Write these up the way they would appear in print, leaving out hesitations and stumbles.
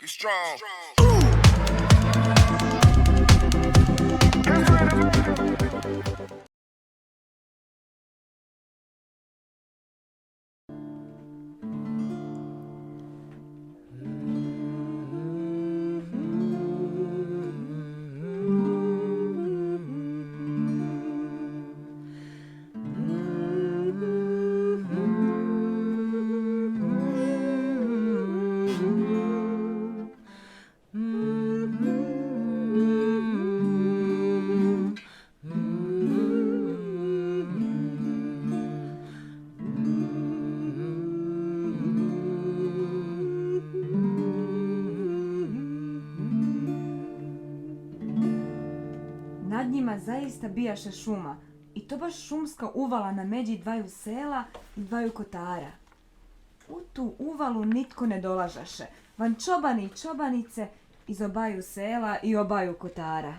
Be strong. Nad njima zaista bijaše šuma, i to baš šumska uvala na međi dvaju sela i dvaju kotara. U tu uvalu nitko ne dolažaše, van čobani i čobanice iz obaju sela i obaju kotara.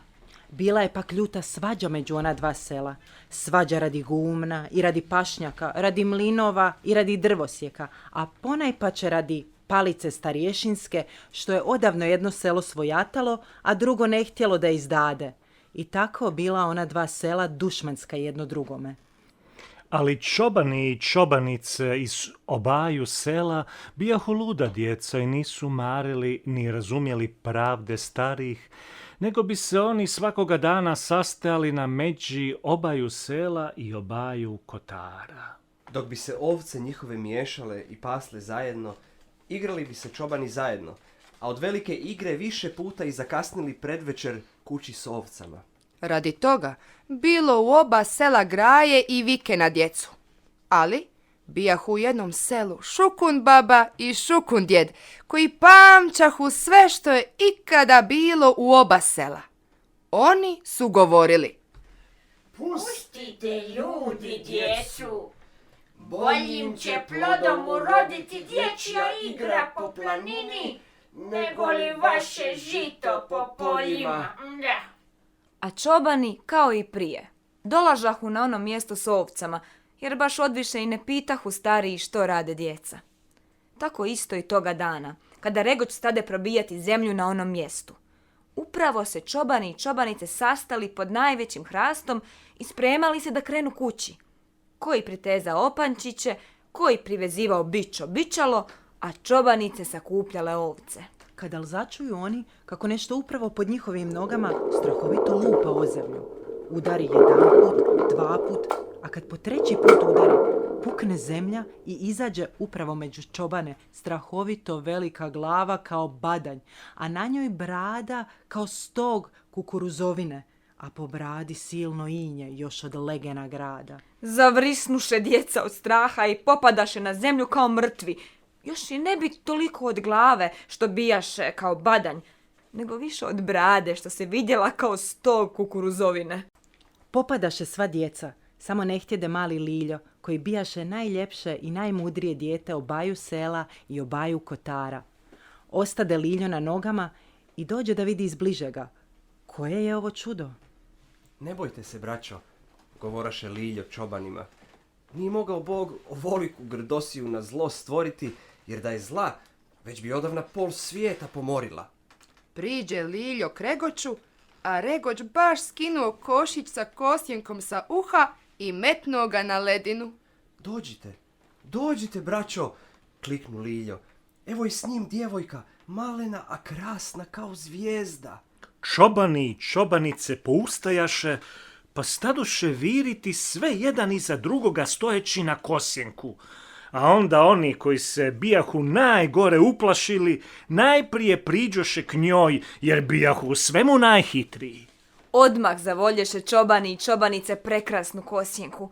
Bila je pak ljuta svađa među ona dva sela. Svađa radi gumna i radi pašnjaka, radi mlinova i radi drvosjeka, a ponajpače radi palice starješinske, što je odavno jedno selo svojatalo, a drugo ne htjelo da izdade. I tako bila ona dva sela dušmanska jedno drugome. Ali čobani i čobanice iz obaju sela bijahu luda djeca i nisu marili ni razumjeli pravde starijih, nego bi se oni svakoga dana sastajali na međi obaju sela i obaju kotara. Dok bi se ovce njihove miješale i pasle zajedno, igrali bi se čobani zajedno, a od velike igre više puta i zakasnili predvečer kući s ovcama. Radi toga bilo u oba sela graje i vike na djecu. Ali bijahu u jednom selu Šukun baba i Šukun djed, koji pamćahu sve što je ikada bilo u oba sela. Oni su govorili: Pustite ljudi djecu, boljim će plodom uroditi dječja igra po planini, nego li vaše žito po poljima. Da. A čobani, kao i prije, dolažahu na ono mjesto s ovcama, jer baš odviše i ne pitahu stariji što rade djeca. Tako isto i toga dana, kada Regoć stade probijati zemlju na onom mjestu. Upravo se čobani i čobanice sastali pod najvećim hrastom i spremali se da krenu kući. Koji pritezao opančiće, koji privezivao bičo bičalo, a čobanice sakupljale ovce. Kada li začuju oni kako nešto upravo pod njihovim nogama strahovito lupa o zemlju. Udari jedanput, dvaput, a kad po treći put udari, pukne zemlja i izađe upravo među čobane strahovito velika glava kao badanj, a na njoj brada kao stog kukuruzovine, a po bradi silno inje još od legena grada. Zavrisnuše djeca od straha i popadaše na zemlju kao mrtvi. Još i ne bi toliko od glave što bijaše kao badanj, nego više od brade što se vidjela kao stog kukuruzovine. Popadaše sva djeca, samo ne htjede mali Liljo, koji bijaše najljepše i najmudrije dijete obaju sela i obaju kotara. Ostade Liljo na nogama i dođe da vidi izbližega. Koje je ovo čudo? Ne bojte se, braćo, govoraše Liljo čobanima. Nije mogao Bog ovoliku grdosiju na zlo stvoriti, jer da je zla, već bi odavna pol svijeta pomorila. Priđe Liljo k Regoću, a Regoć baš skinuo košić sa kosjenkom sa uha i metnuo ga na ledinu. Dođite, braćo, kliknu Liljo. Evo i s njim djevojka, malena, a krasna kao zvijezda. Čobani i čobanice poustajaše, pa stadoše viriti sve jedan iza drugoga stojeći na kosjenku. A onda oni koji se bijahu najgore uplašili, najprije priđoše k njoj, jer bijahu u svemu najhitriji. Odmah zavolješe čobani i čobanice prekrasnu kosjenku.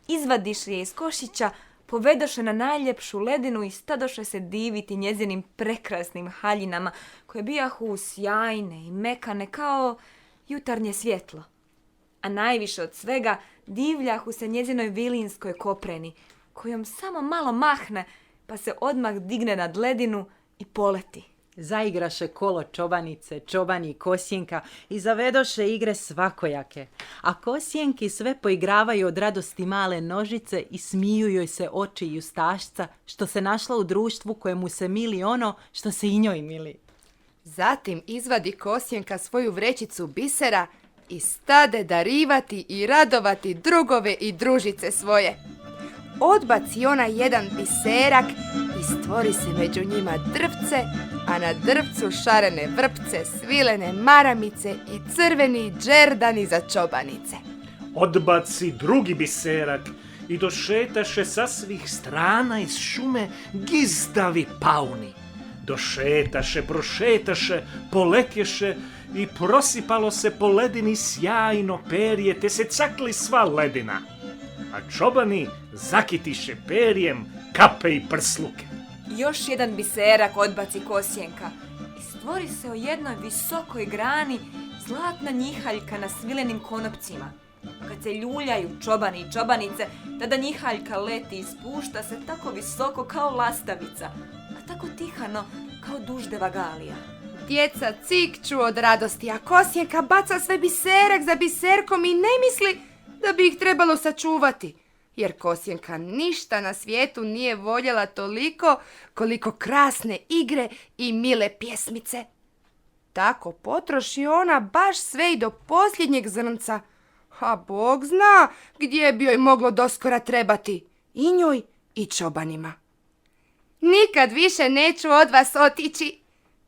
Izvadiše je iz košića, povedoše na najljepšu ledinu i stadoše se diviti njezinim prekrasnim haljinama, koje bijahu sjajne i mekane kao jutarnje svjetlo. A najviše od svega divljahu se njezinoj vilinskoj kopreni, kojom samo malo mahne, pa se odmah digne nad ledinu i poleti. Zaigraše kolo čobanice, čobani i kosjenka i zavedoše igre svakojake. A kosjenki sve poigravaju od radosti male nožice i smiju joj se oči justašca što se našla u društvu kojemu se mili ono što se i njoj mili. Zatim izvadi Kosjenka svoju vrećicu bisera i stade darivati i radovati drugove i družice svoje. Odbaci onaj jedan biserak i stvori se među njima drvce, a na drvcu šarene vrpce, svilene maramice i crveni džerdani za čobanice. Odbaci drugi biserak i došetaše sa svih strana iz šume gizdavi pauni. Došetaše, prošetaše, poletješe i prosipalo se po ledini sjajno perje, te se cakli sva ledina. A čobani zakitiše perjem kape i prsluke. Još jedan biserak odbaci Kosjenka i stvori se o jednoj visokoj grani zlatna njihaljka na svilenim konopcima. Kad se ljuljaju čobani i čobanice, tada njihaljka leti i spušta se tako visoko kao lastavica, a tako tihano kao duždeva galija. Djeca cikću od radosti, a Kosjenka baca sve biserak za biserkom i ne misli da bi ih trebalo sačuvati, jer Kosjenka ništa na svijetu nije voljela toliko koliko krasne igre i mile pjesmice. Tako potroši ona baš sve i do posljednjeg zrnca, a Bog zna gdje bi joj moglo doskora trebati, i njoj i čobanima. Nikad više neću od vas otići,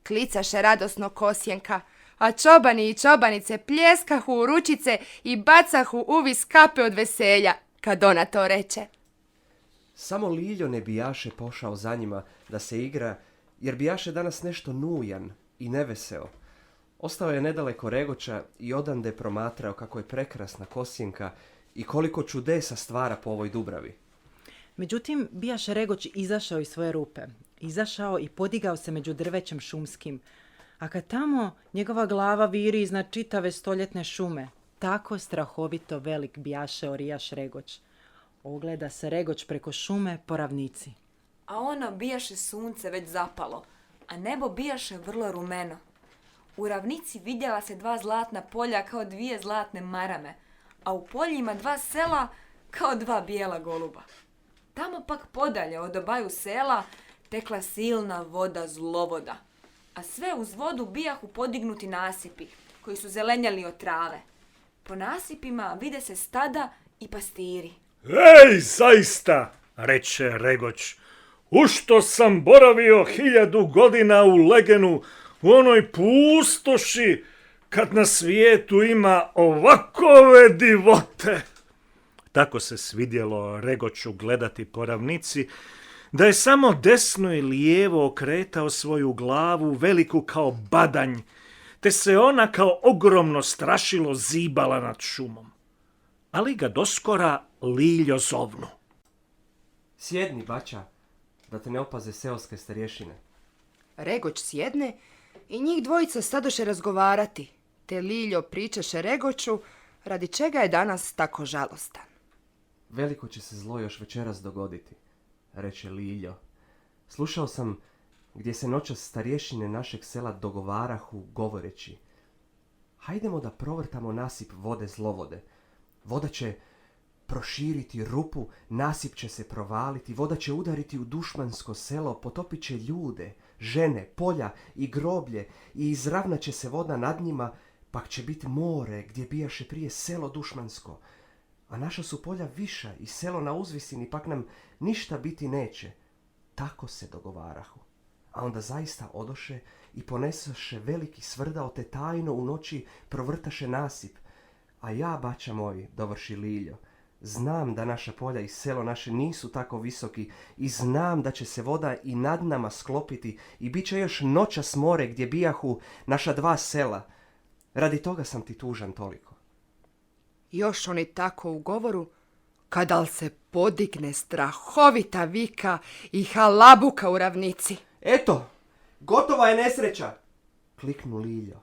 klicaše radosno Kosjenka, a čobani i čobanice pljeskahu u ručice i bacahu uvis kape od veselja kad ona to reče. Samo Liljo ne bijaše pošao za njima da se igra, jer bijaše danas nešto nujan i neveseo. Ostao je nedaleko Regoča i odande promatrao kako je prekrasna Kosjenka i koliko čudesa stvara po ovoj dubravi. Međutim, bijaše Regoč izašao iz svoje rupe. Izašao i podigao se među drvećem šumskim. A kad tamo njegova glava viri iznad čitave stoljetne šume, tako strahovito velik bijaše orijaš Regoč. Ogleda se Regoč preko šume po ravnici. A ono bijaše sunce već zapalo, a nebo bijaše vrlo rumeno. U ravnici vidjela se 2 zlatna polja kao 2 zlatne marame, a u poljima 2 sela kao 2 bijela goluba. Tamo pak podalje od obaju sela tekla silna voda zlovoda, a sve uz vodu bijahu podignuti nasipi koji su zelenjali od trave. Po nasipima vide se stada i pastiri. Ej, zaista, reče Regoč, u što sam boravio 1000 godina u Legenu, u onoj pustoši, kad na svijetu ima ovakove divote. Tako se svidjelo Regoču gledati po ravnici, da je samo desno i lijevo okretao svoju glavu veliku kao badanj, te se ona kao ogromno strašilo zibala nad šumom. Ali ga doskora Liljo zovnu. Sjedni, bača, da te ne opaze seoske starješine. Regoč sjedne i njih dvojica stadoše razgovarati, te Liljo pričaše Regoču radi čega je danas tako žalostan. Veliko će se zlo još večeras dogoditi, reče Liljo. Slušao sam gdje se noćas starješine našeg sela dogovarahu govoreći: hajdemo da provrtamo nasip vode zlovode. Voda će proširiti rupu, nasip će se provaliti, voda će udariti u dušmansko selo, potopit će ljude, žene, polja i groblje i izravnat će se voda nad njima, pak će biti more gdje bijaše prije selo dušmansko. A naša su polja viša i selo na uzvisini, pak nam ništa biti neće. Tako se dogovarahu. A onda zaista odoše i ponesaše veliki svrdao, te tajno u noći provrtaše nasip. A ja, bača moj, dovrši Liljo, znam da naša polja i selo naše nisu tako visoki i znam da će se voda i nad nama sklopiti i bit će još noćas more gdje bijahu naša 2 sela. Radi toga sam ti tužan toliko. Još oni tako u govoru, kadal se podigne strahovita vika i halabuka u ravnici. Eto, gotova je nesreća, kliknu Liljo.